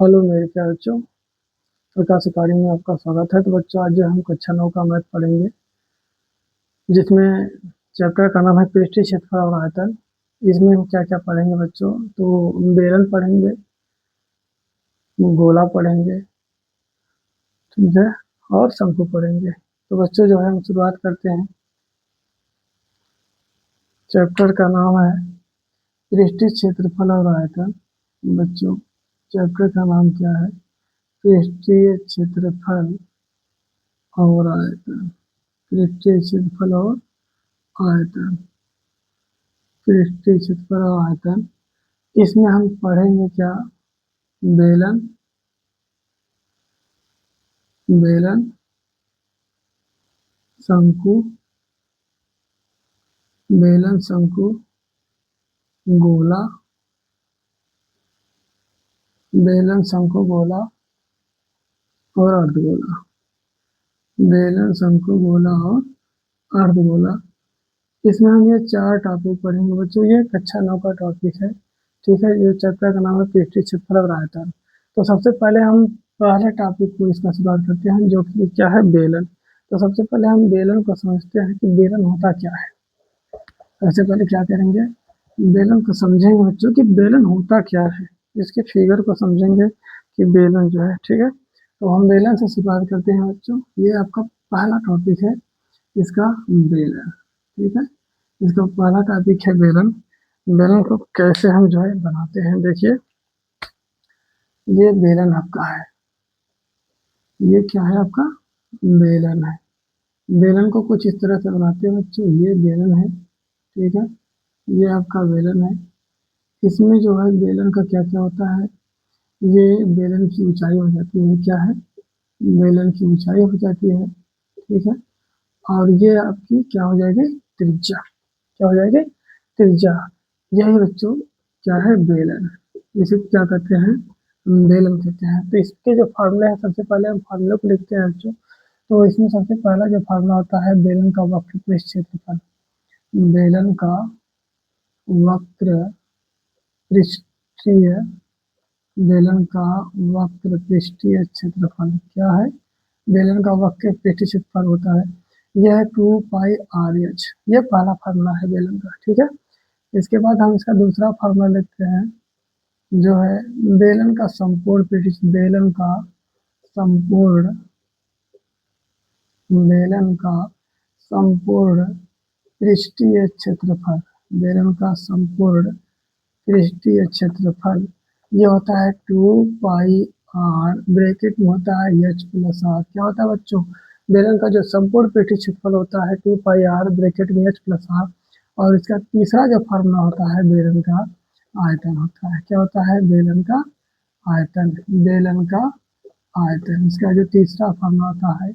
Hello मेरे प्यारे बच्चों, प्रकाश अकादमी में आपका स्वागत है। तो बच्चों, आज जो हम कक्षा 9 का मैथ पढ़ेंगे, जिसमें चैप्टर का नाम है पृष्ठीय क्षेत्रफल और आयतन। इसमें हम क्या क्या पढ़ेंगे बच्चों? तो बेलन पढ़ेंगे, गोला पढ़ेंगे, ठीक है, और शंकु पढ़ेंगे। तो बच्चों जो है हम शुरुआत करते हैं। चैप्टर का नाम है पृष्ठीय क्षेत्रफल और आयतन। बच्चों, चैप्टर का नाम क्या है? पृष्ठीय क्षेत्रफल और आयतन। पृष्ठीय क्षेत्रफल और आयतन। पृष्ठीय क्षेत्रफल और आयतन। इसमें हम पढ़ेंगे क्या? बेलन, बेलन, शंकु, बेलन, शंकु, गोला, बेलन, शंकु, गोला और अर्धगोला। बेलन, शंकु, गोला और अर्धगोला। इसमें हम ये 4 टॉपिक पढ़ेंगे बच्चों। ये कक्षा 9 का टॉपिक है, ठीक है। ये चैप्टर का नाम है पृष्ठीय क्षेत्रफल और आयतन। तो सबसे पहले हम पहले टॉपिक को इसका शुरुआत करते हैं, जो कि क्या है? बेलन। तो सबसे पहले हम बेलन को समझते हैं कि बेलन होता क्या है। सबसे पहले क्या करेंगे? बेलन को समझेंगे बच्चों कि बेलन होता क्या है। इसके फिगर को समझेंगे कि बेलन जो है, ठीक है। तो हम बेलन से शुरुआत करते हैं बच्चों। ये आपका पहला टॉपिक है, इसका बेलन, ठीक है। इसका पहला टॉपिक है बेलन। बेलन को कैसे हम जो है बनाते हैं, देखिए। ये बेलन आपका है, ये क्या है आपका? बेलन है। बेलन को कुछ इस तरह से बनाते हैं बच्चों। ये बेलन है, ठीक है। ये आपका बेलन है। इसमें जो है बेलन का क्या क्या होता है? ये बेलन की ऊंचाई हो जाती है, क्या है? बेलन की ऊंचाई हो जाती है, ठीक है। और ये आपकी क्या हो जाएगी? त्रिज्या। क्या हो जाएगी? त्रिज्या। यही बच्चों क्या है? बेलन। इसे क्या कहते हैं? बेलन कहते हैं। तो इसके जो फार्मूले हैं, सबसे पहले हम फार्मूले को लिखते हैं बच्चों। तो इसमें सबसे पहला जो फार्मूला होता है बेलन का वक्र पृष्ठ क्षेत्रफल। बेलन का वक्र पृष्ठीय, बेलन का वक्र पृष्ठीय क्षेत्रफल क्या है? बेलन का वक्र पृष्ठीय क्षेत्रफल होता है, यह 2πr/h। ये पहला फार्मूला है बेलन का, ठीक है। इसके बाद हम इसका दूसरा फार्मूला लिखते हैं, जो है बेलन का संपूर्ण पृष्ठीय, बेलन का संपूर्ण, बेलन का संपूर्ण पृष्ठीय क्षेत्रफल। बेलन का संपूर्ण पृष्ठीय क्षेत्रफल ये होता है 2πr, ब्रैकेट में होता है h+r। क्या होता है बच्चों? बेलन का जो संपूर्ण पृष्ठीय क्षेत्रफल होता है 2πr, ब्रैकेट में h+r। और इसका तीसरा जो फार्मूला होता है बेलन का आयतन होता है। क्या होता है? बेलन का आयतन। बेलन का आयतन। इसका जो तीसरा फार्मूला होता है,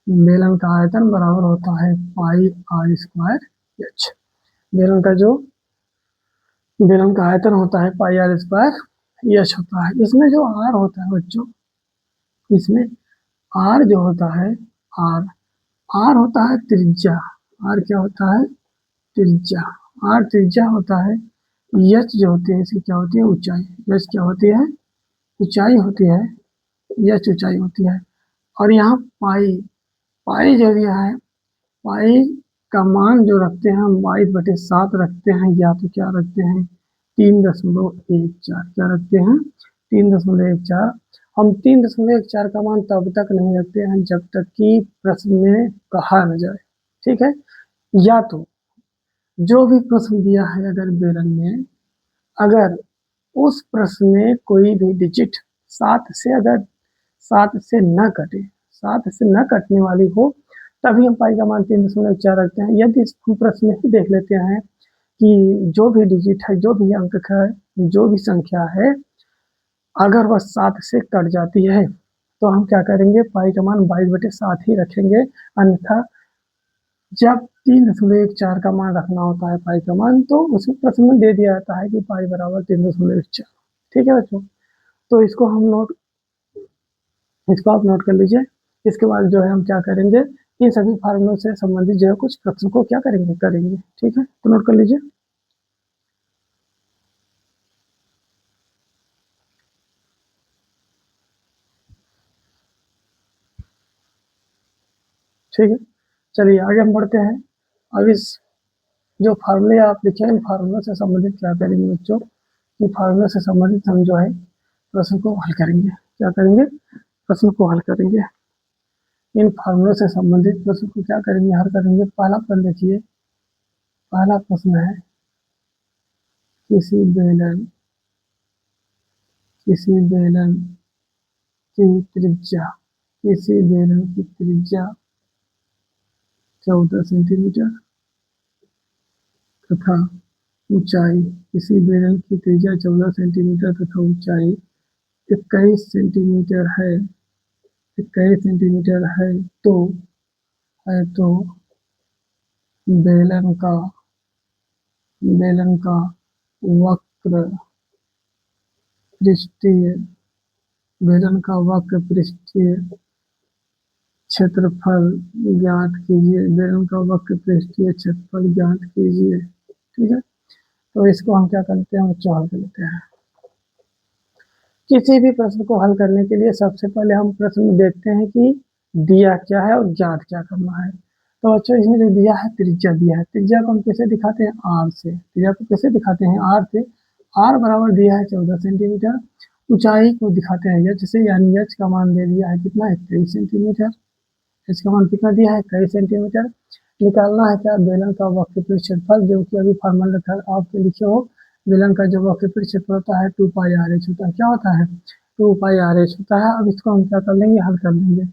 बेलन का आयतन बराबर होता है πr²h। बेलन का आयतन होता है πr²h होता है। इसमें जो r होता है बच्चों, इसमें r जो होता है, r r होता है त्रिज्या। r क्या होता है? त्रिज्या। r त्रिज्या होता है। h जो होती है, इसकी क्या होती है? ऊंचाई। h क्या होती है? ऊंचाई होती है। h ऊंचाई होती है। और यहाँ पाई, पाई जो दिया है, पाई का मान जो रखते हैं हम 22/7 रखते हैं, या तो क्या रखते हैं? 3.14। क्या रखते हैं? 3.14। हम 3.14 का मान तब तक नहीं रखते हैं जब तक कि प्रश्न में कहा न जाए, ठीक है। या तो जो भी प्रश्न दिया है अगर बेलन में, अगर उस प्रश्न में कोई भी डिजिट 7 से, अगर 7 से न कटे, 7 से न कटने वाली हो, तभी हम पाई का मान 3.4 रखते हैं। यदि हम प्रश्न में ही देख लेते हैं कि जो भी डिजिट है, जो भी अंक है, जो भी संख्या है, अगर वह 7 से कट जाती है, तो हम क्या करेंगे? पाई का मान 22/7 ही रखेंगे। अन्यथा जब 3.14 का मान रखना होता है पाई का मान, तो उसमें प्रश्न में दे दिया जाता है कि पाई बराबर 3.14, ठीक है बच्चों। तो इसको आप नोट कर लीजिए। इसके बाद जो है हम क्या करेंगे? इन सभी फार्मूलों से संबंधित जो है कुछ प्रश्न को क्या करेंगे, ठीक है। तो नोट कर लीजिए। ठीक है, चलिए आगे हम बढ़ते हैं। अब इस जो फार्मूले आप लिखे हैं, इन फार्मूलों से संबंधित क्या करेंगे बच्चों, इन फार्मूलों से संबंधित हम जो है प्रश्न को हल करेंगे। क्या करेंगे? प्रश्न को हल करेंगे। इन फार्मूलों से संबंधित प्रश्न को क्या करेंगे? हल करेंगे। पहला प्रश्न देखिए, पहला प्रश्न है किसी बेलन की त्रिज्या, किसी बेलन की त्रिज्या 14 सेंटीमीटर तथा ऊंचाई, किसी बेलन की त्रिज्या 14 सेंटीमीटर तथा ऊंचाई 21 सेंटीमीटर है, 21 सेंटीमीटर है तो बेलन का वक्र पृष्ठीय बेलन का वक्र पृष्ठीय क्षेत्रफल ज्ञात कीजिए। बेलन का वक्र पृष्ठीय क्षेत्रफल ज्ञात कीजिए। ठीक है, तो इसको हम क्या करते हैं बच्चों? हल कर लेते हैं। किसी भी प्रश्न को हल करने के लिए सबसे पहले हम प्रश्न में देखते हैं कि दिया क्या है और ज्ञात क्या करना है। तो बच्चों इसमें जो दिया है त्रिज्या दिया है, त्रिज्या को हम कैसे दिखाते हैं? आर से। त्रिज्या को कैसे दिखाते हैं? आर से। आर बराबर दिया है 14 सेंटीमीटर। ऊंचाई को दिखाते हैं एच से, यानी एच का मान दे दिया है कितना? 21 सेंटीमीटर। एच का मान कितना दिया है? 21 सेंटीमीटर। निकालना है क्या? बेलन का वक्र क्षेत्रफल, जो कि अभी फॉर्मूला आपके लिखे हो। बेलन का जो वक्र क्षेत्रफल होता है 2 पाई आर एच होता है। क्या होता है? 2 पाई आर एच होता है। अब इसको हम क्या कर लेंगे? हल कर लेंगे।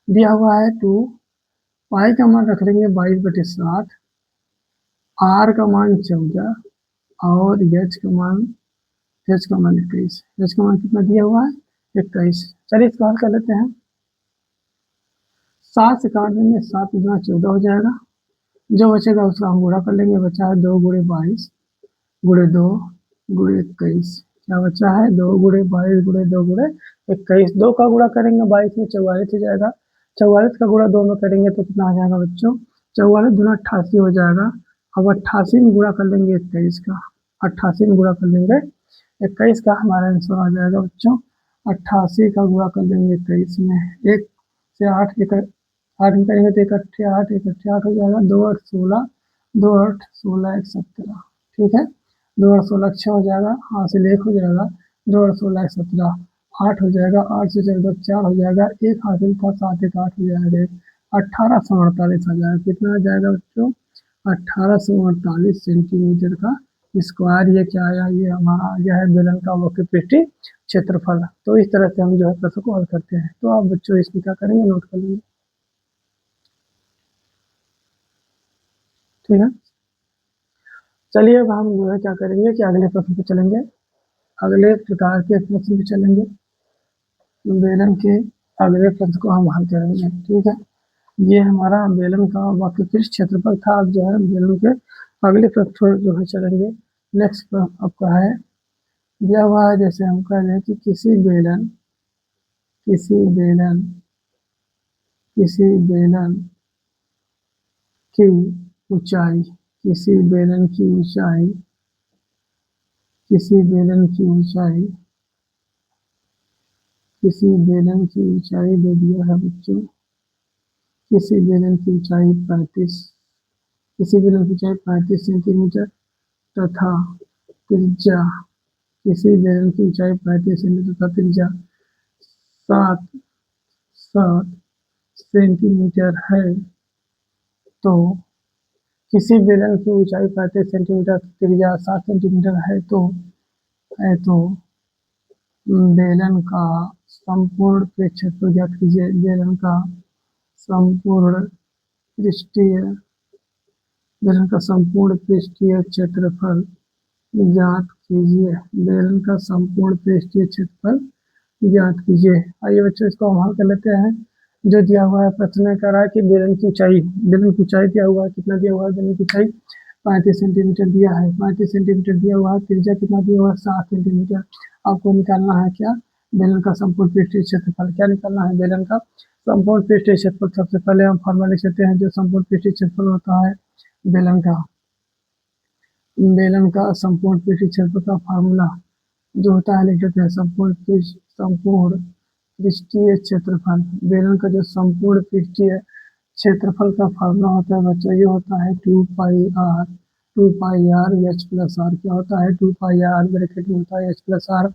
दिया हुआ है 2 पाई का मान रख लेंगे 22/60, आर का मान 14 और एच का मान 21। एच का मान कितना दिया हुआ है? 21। चलिए इसको हल कर लेते हैं। 7 से काट देंगे, 7 गुना 14 हो जाएगा। जो बचेगा उसका हम गुणा कर लेंगे। बचा है 2 गुणे 22 गुणे 2 गुणे 21। क्या बचा है? 2 गुणे 22 गुणे 2 गुणे 21। 2 का गुणा करेंगे 22 में 44 हो जाएगा। 44 का गुणा 2 में करेंगे तो कितना आ जाएगा बच्चों? 44 दूना 88 हो जाएगा। अब 88 में गुणा कर लेंगे 21 का, 88 में गुणा कर लेंगे 21 का, हमारा आंसर आ जाएगा बच्चों 88 का गुणा कर लेंगे 23 में। 1 से 8 8 में करेंगे तो 1 अट्ठे 8, 1 अट्ठे 8 हो जाएगा। 2 8 16, 2 8 16 1 17। ठीक है, 2 8 16 6 हो जाएगा, हासिल 1 हो जाएगा। 2 8 16 1 17 8 हो जाएगा। 8 से 4 हो जाएगा। 1 हासिल था, 7 1 8 हो जाएगा। 1848 आ जाएगा। कितना आ जाएगा बच्चों? 1848 सेंटीमीटर का स्क्वायर। ये क्या आया? ये हमारा आ गया है बेलन का वक्र पृष्ठीय क्षेत्रफल। तो इस तरह से हम जो है प्रश्न को हल करते हैं। तो आप बच्चों इसमें क्या करेंगे? नोट कर लेंगे। ठीक है, चलिए अब हम जो है क्या करेंगे कि अगले प्रश्न पे चलेंगे। अगले प्रकार के प्रश्न पे चलेंगे। बेलन के अगले प्रश्न को हम हल करेंगे। ठीक है, ये हमारा बेलन का वक्र पृष्ठ क्षेत्रफल था। अब जो है बेलन के अगले प्रश्न जो है चलेंगे। नेक्स्ट प्रश्न आपका है, दिया हुआ है जैसे हम कह रहे हैं कि किसी बेलन की ऊंचाई, किसी बेलन की ऊंचाई, किसी बेलन की ऊंचाई, किसी बेलन की ऊंचाई दे दिया है बच्चों। किसी बेलन की ऊंचाई 35, किसी बेलन की ऊंचाई 35 सेंटीमीटर तथा त्रिज्या, किसी बेलन की ऊंचाई 35 सेंटीमीटर तथा त्रिज्या 7 सेंटीमीटर है तो किसी बेलन की ऊंचाई 35 सेंटीमीटर, त्रिज्या 7 सेंटीमीटर है तो बेलन का संपूर्ण क्षेत्रफल ज्ञात कीजिए। बेलन का संपूर्ण पृष्ठीय बेलन का संपूर्ण पृष्ठीय क्षेत्रफल ज्ञात कीजिए। बेलन का संपूर्ण पृष्ठीय क्षेत्रफल ज्ञात कीजिए। आइए बच्चों इसको हम हल कर लेते हैं। जो दिया हुआ है प्रश्न में कह रहा है कि बेलन की ऊंचाई दिया हुआ है। कितना दिया हुआ है? बेलन की ऊंचाई 35 सेंटीमीटर दिया है। 35 सेंटीमीटर दिया हुआ है। त्रिज्या कितना दिया हुआ है? 7 सेंटीमीटर। आपको निकालना है क्या? बेलन का संपूर्ण पृष्ठीय क्षेत्रफल। क्या निकालना है? बेलन का संपूर्ण पृष्ठीय क्षेत्रफल। सबसे पहले हम फॉर्मूला लिख लेते हैं। जो संपूर्ण पृष्ठीय क्षेत्रफल होता है बेलन का संपूर्ण पृष्ठीय क्षेत्रफल का फार्मूला जो होता है लिख लेते हैं। संपूर्ण पृष्ठीय क्षेत्रफल। बेलन का जो संपूर्ण पृष्ठीय क्षेत्रफल का फार्मूला होता है बच्चों, ये होता है 2 पाई आर एच प्लस आर। क्या होता है? 2 पाई आर ब्रैकेट में होता है एच प्लस आर।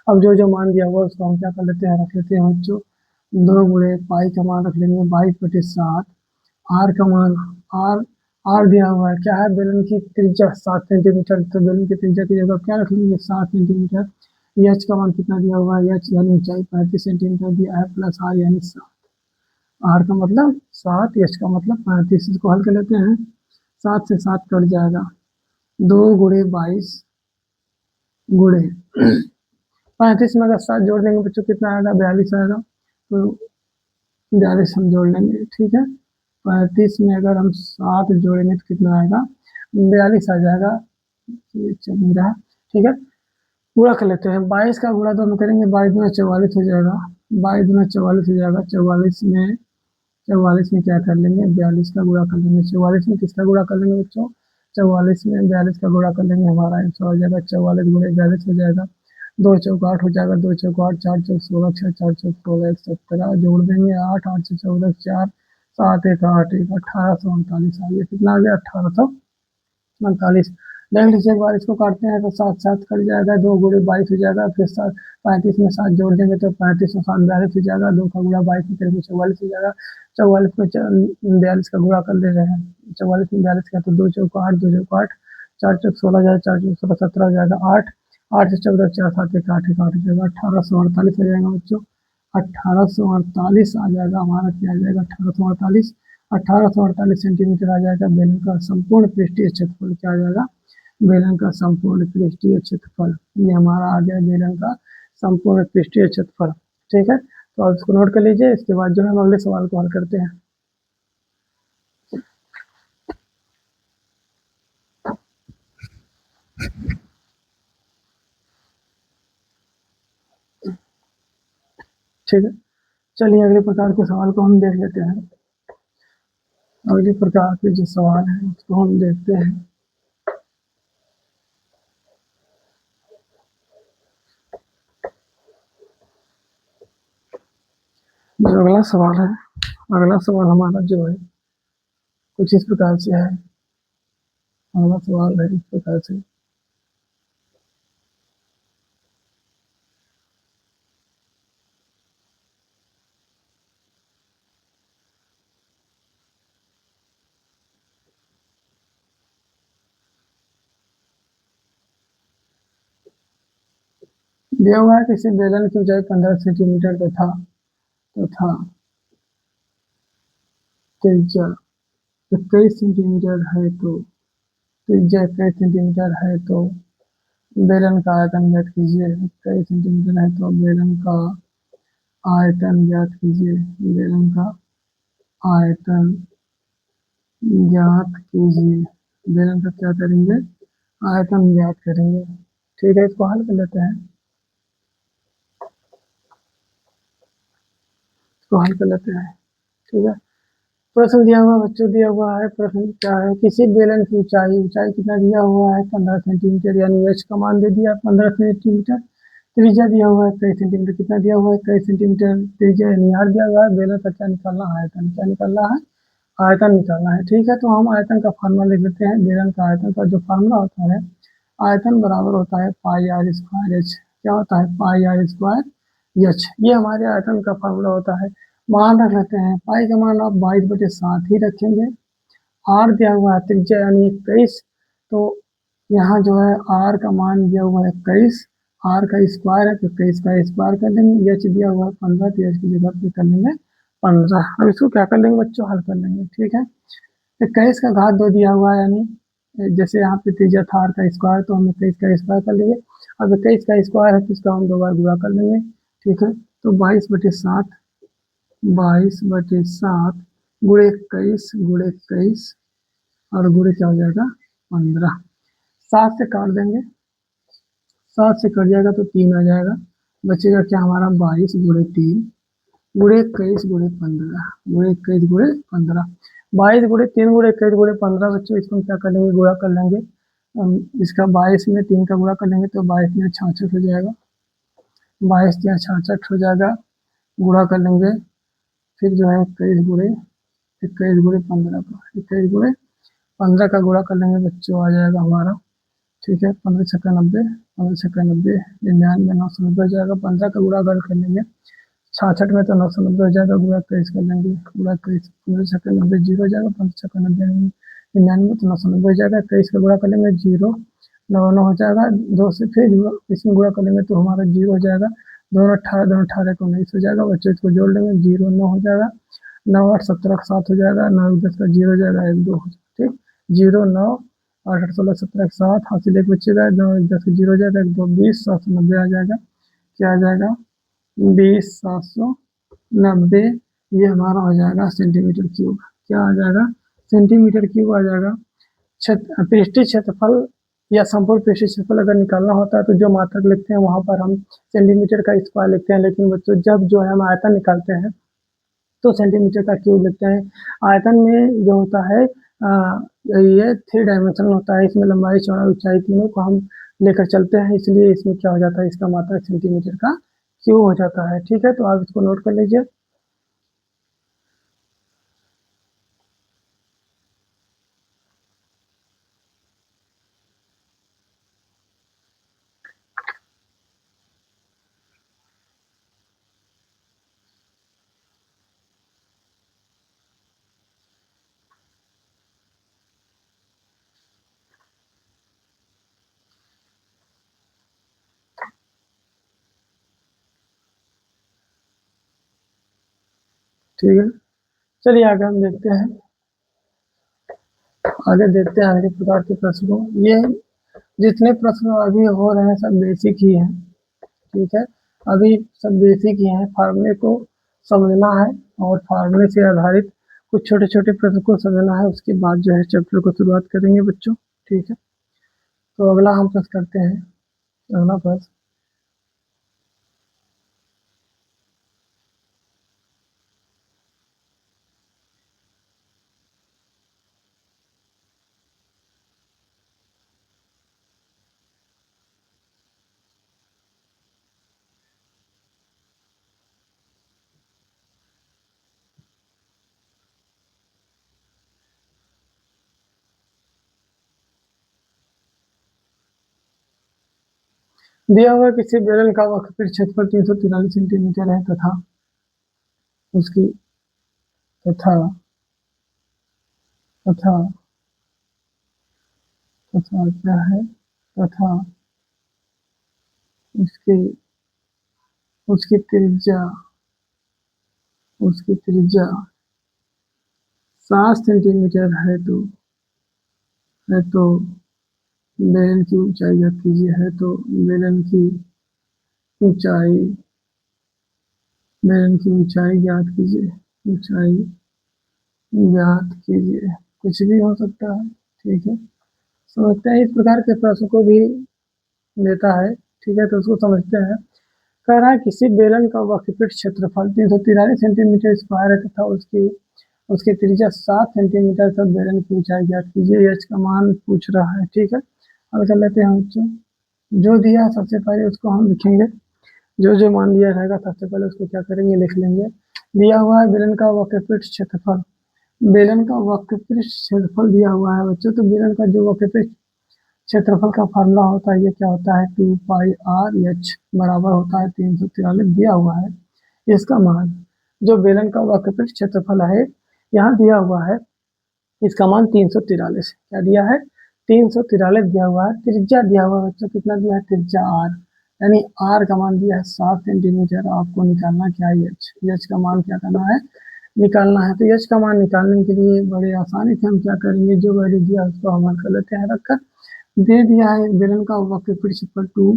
अब जो जो मान दिया हुआ उसको हम क्या कर लेते हैं, रख लेते हैं बच्चों 2 गुणे पाई का मान रख लेंगे 22/7। आर का मान आर आर दिया हुआ है, क्या है? बेलन की त्रिज्या 7 सेंटीमीटर, तो बेलन की त्रिज्या की जगह क्या रख लेंगे? 7 सेंटीमीटर। एच का मान कितना दिया हुआ है? एच यानी ऊंचाई 35 सेंटीमीटर दिया है, प्लस आर यानी 7। आर का मतलब 7, एच का मतलब 35। इसको हल कर लेते हैं, 7 से 7 कट जाएगा, 2 गुणे 22 गुणे 35 में अगर 7 जोड़ देंगे बच्चों कितना आएगा? 42 आएगा। तो 42 हम जोड़ लेंगे, ठीक है। 35 में अगर हम 7 जोड़ेंगे तो कितना आएगा? 42 आ जाएगा। ये चल नहीं रहा, ठीक है। गुणा कर लेते हैं, 22 का गुणा तो हम करेंगे 22 दूना 44 हो जाएगा, 22 दूना 44 हो जाएगा। 44 में क्या कर लेंगे? 42 का गुणा कर लेंगे। 44 में किसका गुणा कर लेंगे बच्चों? 44 में 42 का गुणा कर लेंगे, हमारा आंसर हो जाएगा 44 गुणे 42 हो जाएगा। 2 चौक 8 हो जाएगा, 2 चौक 8, 4 चौक 16, 6 4 चौक 16, 17 जोड़ देंगे 8, 8 से 14 4, 7 1 8 1 1839 आ गया। कितना आ गया? 1839। देख लीजिए एक बार इसको काटते हैं तो 7 7 कट जाएगा, 2 गुणे 22 हो जाएगा, फिर 35 में 7 जोड़ देंगे तो 35 और 7 42 हो जाएगा, 2 का गुणा 22 में करेंगे 44 हो जाएगा। 44 में 42 का गुणा कर ले रहे हैं, 44 में 42 का, तो 2 चौक 8, 2 चौक 8, 4 चौक 16 जाएगा, 4 चौक 16 17 हो जाएगा, 8 8 से 14 4 7 1 8 1 8 हो जाएगा, 1848 हो जाएगा बच्चों। 1848 आ जाएगा हमारा, क्या आ जाएगा? 1848 सेंटीमीटर आ जाएगा बेलन का संपूर्ण पृष्ठीय क्षेत्रफल। क्या आ जाएगा? बेलन का संपूर्ण पृष्ठीय क्षेत्रफल। ये हमारा आ गया बेलन का संपूर्ण पृष्ठीय क्षेत्रफल, ठीक है। तो आप इसको नोट कर लीजिए, इसके बाद जो है हम अगले सवाल को हल करते हैं। ठीक है, चलिए अगले प्रकार के सवाल को हम देख लेते हैं। अगले प्रकार के जो सवाल है उसको हम देखते हैं। जो अगला सवाल है, अगला सवाल हमारा जो है कुछ इस प्रकार से है। अगला सवाल है इस प्रकार से, दिया हुआ है किसी बेलन की ऊंचाई 15 सेंटीमीटर तथा त्रिज्या 21 सेंटीमीटर है, तो त्रिज्या 21 सेंटीमीटर है तो बेलन का आयतन ज्ञात कीजिए। 21 सेंटीमीटर है तो बेलन का आयतन ज्ञात कीजिए। बेलन का आयतन ज्ञात कीजिए। बेलन का क्या करेंगे? आयतन ज्ञात करेंगे, ठीक है। इसको हल कर लेते हैं, इसको हल कर लेते हैं, ठीक है। प्रश्न दिया हुआ बच्चों, दिया हुआ है प्रश्न क्या है? किसी बेलन की ऊंचाई, ऊंचाई कितना दिया हुआ है? 15 सेंटीमीटर, यानी एच का मान दे दिया 15 सेंटीमीटर। त्रिज्या दिया हुआ है 21 सेंटीमीटर, कितना दिया हुआ है? 21 सेंटीमीटर त्रिज्या, यानी आर दिया हुआ है। बेलन का क्या निकालना है? आयतन। क्या निकालना है? आयतन निकालना है, ठीक है। तो हम आयतन का फार्मूला लिख लेते हैं। बेलन का आयतन का जो फार्मूला होता है, आयतन बराबर होता है पाई आर स्क्वायर एच। क्या होता है? पाई आर स्क्वायर एच, ये हमारे आयतन का फार्मूला होता है। मान रख लेते हैं, पाई का मान आप 22/7 ही रखेंगे। आर दिया हुआ है त्रिज्या यानी 21, तो यहाँ जो है आर का मान दिया हुआ है 21, आर का स्क्वायर है तो 21 का स्क्वायर कर देंगे। एच दिया हुआ है 15, तो एच की जगह पे कर लेंगे 15। अब इसको क्या कर लेंगे बच्चों? हल कर लेंगे, ठीक है। 21 का घात 2 दिया हुआ है, यानी जैसे यहाँ पे त्रिज्या था आर का स्क्वायर, तो हम 21 का स्क्वायर कर लेंगे। अब 21 का स्क्वायर है तो इसका हम 2 बार गुणा कर लेंगे, ठीक है। तो 22/7, 22/7 गुणे 21 और गुणे क्या हो जाएगा? 15। 7 से काट देंगे, 7 से कट जाएगा तो 3 आ जाएगा। बचेगा क्या हमारा? 22/3 गुणे 21 गुणे 15, गुणे 21 गुणे 15। 22/3 गुणे 21 गुणे 15 बच्चों, इसको हम क्या कर लेंगे? गुणा कर लेंगे। इसका 22 में 3 का गुणा कर लेंगे तो 22 या 66 हो जाएगा, 22 या 66 हो जाएगा। गुणा कर लेंगे, फिर जो है 21 गुणे 21 गुणे 15 का, 21 गुणे 15 का गुणा कर लेंगे बच्चों, आ जाएगा हमारा, ठीक है, 15 छक्का 90, 15 छक्का 90, 99, 990 हो जाएगा। 15 का गुणा अगर कर लेंगे 66 में तो 990 हो जाएगा, गुणा 23 कर लेंगे, गुणा 23, 15 छक्का 90 जीरो हो जाएगा, 15 छक्का 90 99 तो 990 हो जाएगा। 23 का गुणा कर लेंगे जीरो, 9 हो जाएगा, 2 से फिर इसमें गुणा कर लेंगे तो हमारा जीरो हो जाएगा, दोनों 18, दोनों 18 को 19 हो जाएगा बच्चों, इसको जोड़ लेंगे, जीरो 9 हो जाएगा, 9 8 17 का 7 हो जाएगा, 9 10 का जीरो हो जाएगा, 1 2 ठीक, 0 9 8 8 16 17 का 7, हासिल एक बचेगा, 9 10 का जीरो हो जाएगा, 1 2 20 790 आ जाएगा, क्या आ जाएगा 20 790, ये हमारा हो जाएगा सेंटीमीटर क्यूब, क्या आ जाएगा सेंटीमीटर क्यूब आ जाएगा। पृष्ठीय क्षेत्रफल या संपूर्ण पृष्ठीय क्षेत्रफल अगर निकालना होता है तो जो मात्रक लिखते हैं वहां पर हम सेंटीमीटर का स्क्वायर लिखते हैं, लेकिन बच्चों जब जो है हम आयतन निकालते हैं तो सेंटीमीटर का क्यूब लिखते हैं। आयतन में जो होता है ये 3 डायमेंशनल होता है, इसमें लंबाई चौड़ाई ऊंचाई तीनों को हम लेकर चलते हैं, इसलिए इसमें क्या हो जाता है, इसका मात्रक सेंटीमीटर का क्यूब हो जाता है, ठीक है, तो आप इसको नोट कर लीजिए। ठीक है, चलिए आगे हम देखते हैं, आगे देखते हैं आगे प्रकार के प्रश्न को। ये जितने प्रश्न अभी हो रहे हैं सब बेसिक ही हैं, ठीक है, अभी सब बेसिक ही हैं, फार्मूले को समझना है और फार्मूले से आधारित कुछ छोटे छोटे प्रश्न को समझना है, उसके बाद जो है चैप्टर को शुरुआत करेंगे बच्चों, ठीक है। तो अगला हम प्रश्न करते हैं, अगला प्रश्न, दिया हुआ किसी बेलन का वक्रपीठ क्षेत्रफल 343 सेंटीमीटर है तथा उसकी तथा तथा तथा क्या है, तथा उसकी उसकी त्रिज्या उसकी त्रिज्या 7 सेंटीमीटर है तो बेलन की ऊंचाई ज्ञात कीजिए, है तो बेलन की ऊंचाई बेलन की ऊंचाई ज्ञात कीजिए, ऊंचाई ज्ञात कीजिए, कुछ भी हो सकता है, ठीक है, समझते हैं, इस प्रकार के प्रश्न को भी देता है, ठीक है, तो उसको समझते हैं। कह रहा है किसी बेलन का वक्रपीठ क्षेत्रफल 343 सेंटीमीटर स्क्वायर है तथा उसकी उसकी त्रिज्या 7 सेंटीमीटर तक बेलन की ऊंचाई ज्ञात कीजिए, एच का मान पूछ रहा है, ठीक है। अब कर लेते हैं बच्चों, जो दिया सबसे पहले उसको हम लिखेंगे, जो जो मान दिया रहेगा सबसे पहले उसको क्या करेंगे, लिख लेंगे। दिया हुआ है बेलन का वक्रपीठ क्षेत्रफल, बेलन का वक्रपीठ क्षेत्रफल दिया हुआ है बच्चों, तो बेलन का जो वक्रपीठ क्षेत्रफल का फार्मूला होता है, ये क्या होता है, 2 पाई आर एच बराबर होता है 343 दिया हुआ है। इसका मान, जो बेलन का वक्रपीठ क्षेत्रफल है यहाँ दिया हुआ है, इसका मान 343, क्या दिया है, 343 दिया हुआ है। त्रिज्या दिया हुआ है बच्चों, कितना दिया है, त्रिज्या आर, यानी आर का मान दिया है 7 सेंटीमीटर, आपको निकालना क्या है, एच, एच का मान क्या करना है, निकालना है। तो एच का मान निकालने के लिए बड़े आसानी से हम क्या करेंगे, जो वैल्यू दिया उसको हम हल कर लेते हैं, रखकर दे दिया है बेलन का वक्रपीठ क्षेत्रफल 2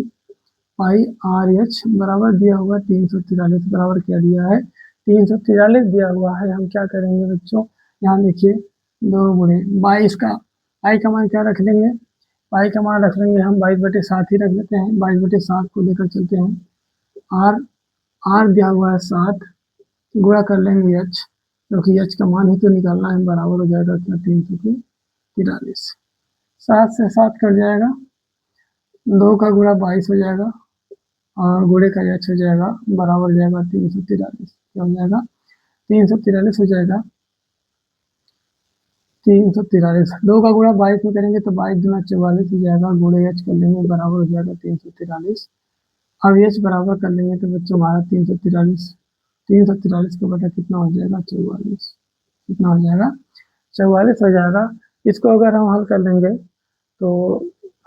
पाई आर एच बराबर दिया हुआ 343 बराबर क्या दिया है, 343 दिया हुआ है। हम क्या करेंगे बच्चों, यहाँ देखिए 2 गुणे 22 का आई का मान क्या रख लेंगे, पाई का मान रख लेंगे हम 22/7 ही रख लेते हैं, 22/7 को लेकर चलते हैं। आर आर दिया हुआ है 7, गुणा कर लेंगे एच, क्योंकि एच का मान ही तो निकालना है, बराबर हो जाएगा क्या, 343, 7 से 7 कट जाएगा, 2 का गुणा 22 हो जाएगा और गुणे का एच हो जाएगा, बराबर हो जाएगा 343, क्या हो जाएगा 343 हो जाएगा। 343। दो का गुणा 22 में करेंगे तो 22 दूना 44 हो जाएगा, गुणे एच कर लेंगे बराबर हो जाएगा 343। अब एच बराबर कर लेंगे तो बच्चों हमारा 343, 343 का बटा कितना हो जाएगा 44, कितना हो जाएगा 44 हो जाएगा। इसको अगर हम हल कर लेंगे तो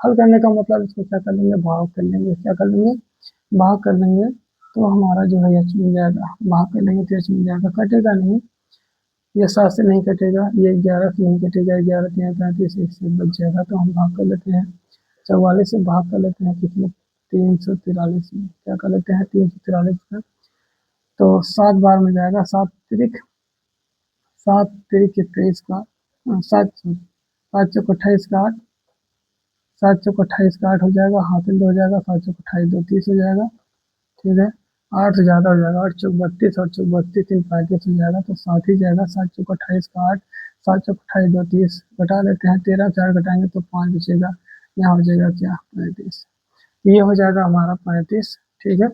हल करने का मतलब इसको क्या कर लेंगे, भाग कर लेंगे, क्या कर लेंगे, भाग कर लेंगे तो हमारा जो है एच मिल जाएगा, भाग कर लेंगे तो एच मिल जाएगा, कटेगा नहीं, ये 7 से नहीं कटेगा, ये 11 से नहीं कटेगा, 11 3 35, एक से बच जाएगा तो हम भाग कर लेते हैं 44 से, भाग कर लेते हैं कितने 343 में, क्या कर लेते हैं 343 में, तो 7 बार में जाएगा, 7 तिरिक 21 का, 7 चौक 28 का 8, 7 चौक 28 का 8 हो जाएगा, हासिल 2 हो जाएगा, 7 चौक 28 2 30 हो जाएगा, ठीक है। 8 से ज़्यादा हो जाएगा, 8 चौक 32, 8 चौक 32 3 35 हो जाएगा, तो 7 ही जाएगा, 7 चौक 28 का 8, 7 चौक 28 2 30, घटा लेते हैं 13, 4 घटाएंगे तो 5 बचेगा, यहाँ हो जाएगा क्या 35, ये हो जाएगा हमारा 35, ठीक है।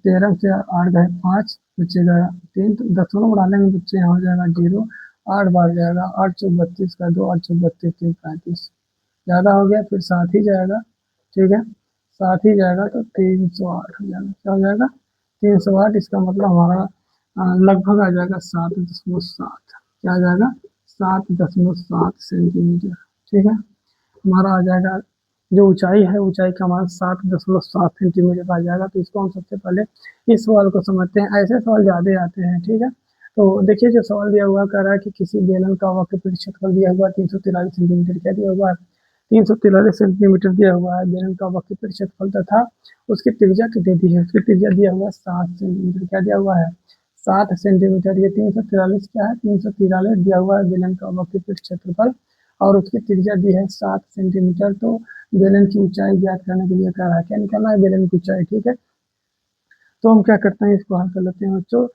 13 से 8 गए 5 बचेगा 3, तो दशमलव उड़ा लेंगे बच्चे, यहाँ हो जाएगा 0, 8 बार जाएगा, 8 चौक 32 का 2, 8 चौक 32 3 35, ज़्यादा हो गया फिर 7 ही जाएगा, ठीक है, 7 ही जाएगा तो 308 हो जाएगा, क्या हो जाएगा 308, इसका मतलब हमारा लगभग आ जाएगा 7.7, क्या आ जाएगा 7.7 सेंटीमीटर, ठीक है। हमारा आ जाएगा जो ऊंचाई है, ऊंचाई का मान 7.7 सेंटीमीटर आ जाएगा। तो इसको हम सबसे पहले इस सवाल को समझते हैं, ऐसे सवाल ज़्यादा आते हैं, ठीक है। तो देखिए जो सवाल दिया हुआ कह रहा है कि किसी बेलन का वक्र क्षेत्रफल दिया हुआ 343 सेंटीमीटर, क्या दिया हुआ है 343 सेंटीमीटर दिया हुआ है, बेलन का वक्र क्षेत्रफल तथा उसकी त्रिज्या कितनी दी है, उसकी त्रिज्या दिया हुआ है 7 सेंटीमीटर, क्या दिया हुआ है 7 सेंटीमीटर, ये 343 क्या है 343 दिया हुआ है बेलन का वक्र क्षेत्रफल, और उसकी त्रिज्या दी है 7 सेंटीमीटर। तो बेलन की ऊंचाई ज्ञात करने के लिए कह रहा है, क्या निकालना है बेलन की ऊंचाई, ठीक है। तो हम क्या करते हैं, इसको हल कर लेते हैं बच्चों,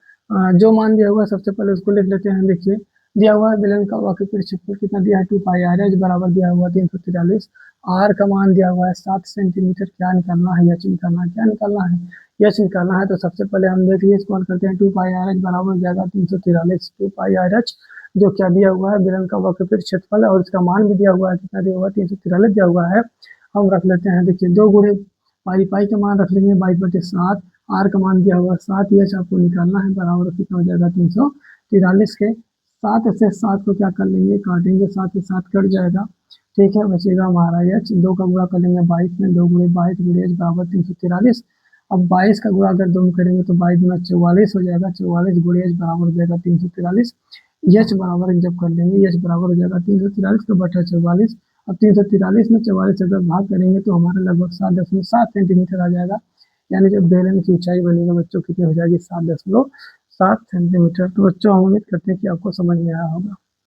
जो मान दिया हुआ है सबसे पहले उसको लिख लेते हैं। देखिए दिया हुआ है बेलन का वक्र क्षेत्रफल कितना दिया है 2 पाई आर एच बराबर दिया हुआ 343, आर का मान दिया हुआ है 7 सेंटीमीटर, क्या निकालना है एच निकालना है, क्या निकालना है एच निकालना है। तो सबसे पहले हम देखिए इसको हल करते हैं, 2 पाई आर एच बराबर हो जाएगा 343, 2 पाई आर एच जो क्या दिया हुआ है बेलन का वक्र क्षेत्रफल है, और इसका मान भी दिया हुआ है, कितना दिया हुआ है 343 दिया हुआ है, हम रख लेते हैं। देखिए 2 गुणे पाई, पाई का मान रख लेंगे 22/7, आर का मान दिया हुआ 7, एच आपको निकालना है बराबर कितना हो जाएगा 343 के, 7 से 7 को क्या कर लेंगे काटेंगे, 7 से 7 कट जाएगा, ठीक है, बचेगा हमारा एच, 2 का गुणा कर लेंगे 22 में, 2 गुणे 22 गुणे एच बराबर 343। अब 22 का गुणा अगर 2 में करेंगे तो 22 गुना 44 हो जाएगा, 44 गुणे एच बराबर हो जाएगा 343, एच बराबर जब कर लेंगे एच बराबर हो जाएगा 343 का बटा 44। अब 343 में 44 अगर भाग करेंगे तो हमारा लगभग 7.7 सेंटीमीटर आ जाएगा, यानी जो बेलन की ऊंचाई बनेगी बच्चों कितनी हो जाएगी 7.7 सेंटीमीटर। तो बच्चों हम उम्मीद करते हैं कि आपको समझ में आया होगा।